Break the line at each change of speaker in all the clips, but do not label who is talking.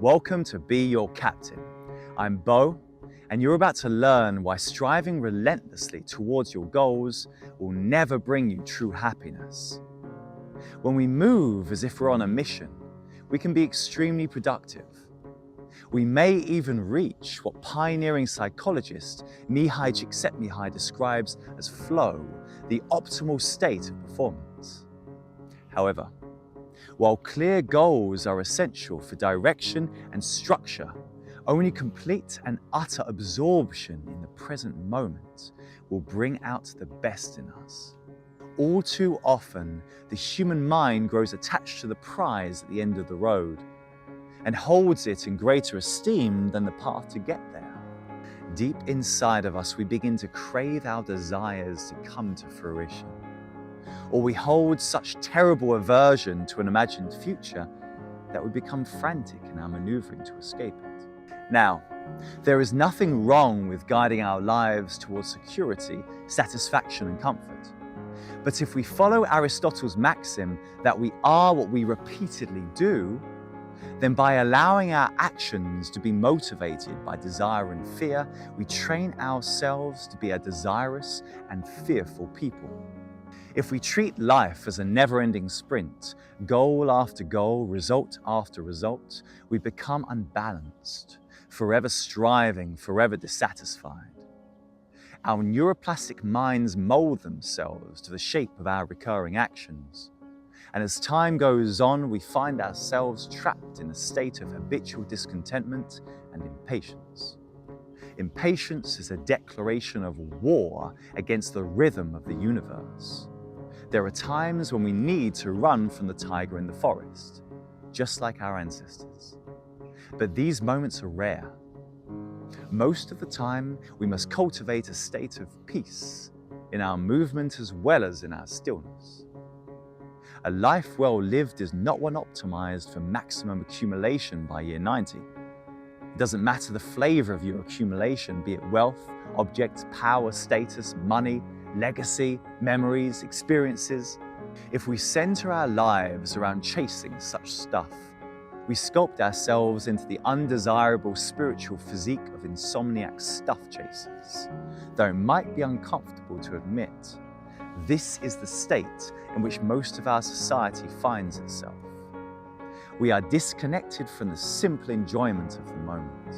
Welcome to Be Your Captain. I'm Bo, and you're about to learn why striving relentlessly towards your goals will never bring you true happiness. When we move as if we're on a mission, we can be extremely productive. We may even reach what pioneering psychologist Mihaly Csikszentmihalyi describes as flow, the optimal state of performance. However, while clear goals are essential for direction and structure, only complete and utter absorption in the present moment will bring out the best in us. All too often, the human mind grows attached to the prize at the end of the road and holds it in greater esteem than the path to get there. Deep inside of us, we begin to crave our desires to come to fruition. Or we hold such terrible aversion to an imagined future that we become frantic in our maneuvering to escape it. Now, there is nothing wrong with guiding our lives towards security, satisfaction, and comfort. But if we follow Aristotle's maxim that we are what we repeatedly do, then by allowing our actions to be motivated by desire and fear, we train ourselves to be a desirous and fearful people. If we treat life as a never-ending sprint, goal after goal, result after result, we become unbalanced, forever striving, forever dissatisfied. Our neuroplastic minds mold themselves to the shape of our recurring actions. And as time goes on, we find ourselves trapped in a state of habitual discontentment and impatience. Impatience is a declaration of war against the rhythm of the universe. There are times when we need to run from the tiger in the forest, just like our ancestors. But these moments are rare. Most of the time, we must cultivate a state of peace in our movement as well as in our stillness. A life well lived is not one optimized for maximum accumulation by year 90. It doesn't matter the flavor of your accumulation, be it wealth, objects, power, status, money, legacy, memories, experiences. If we center our lives around chasing such stuff, we sculpt ourselves into the undesirable spiritual physique of insomniac stuff chasers. Though it might be uncomfortable to admit, this is the state in which most of our society finds itself. We are disconnected from the simple enjoyment of the moment,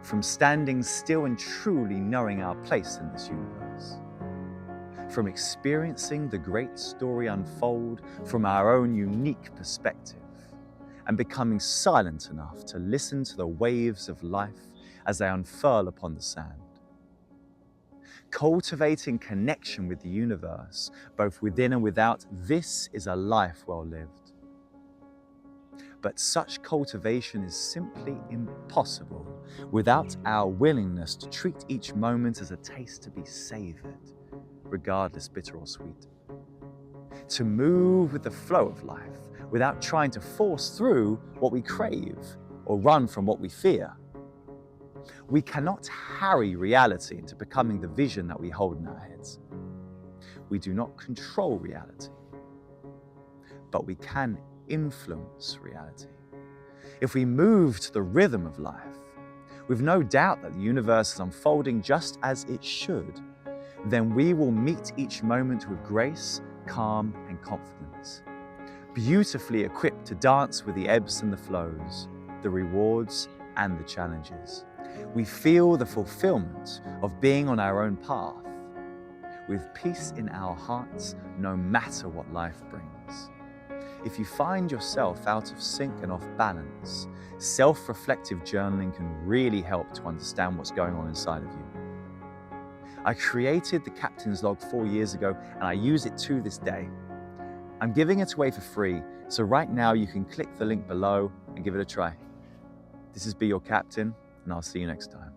from standing still and truly knowing our place in this universe, from experiencing the great story unfold from our own unique perspective, and becoming silent enough to listen to the waves of life as they unfurl upon the sand. Cultivating connection with the universe, both within and without, this is a life well lived. But such cultivation is simply impossible without our willingness to treat each moment as a taste to be savored, regardless bitter or sweet. To move with the flow of life without trying to force through what we crave or run from what we fear. We cannot harry reality into becoming the vision that we hold in our heads. We do not control reality, but we can influence reality. If we move to the rhythm of life, with no doubt that the universe is unfolding just as it should, then we will meet each moment with grace, calm, and confidence, beautifully equipped to dance with the ebbs and the flows, the rewards and the challenges. We feel the fulfillment of being on our own path, with peace in our hearts no matter what life brings. If you find yourself out of sync and off balance, self-reflective journaling can really help to understand what's going on inside of you. I created the Captain's Log 4 years ago, and I use it to this day. I'm giving it away for free, so right now you can click the link below and give it a try. This is Be Your Captain, and I'll see you next time.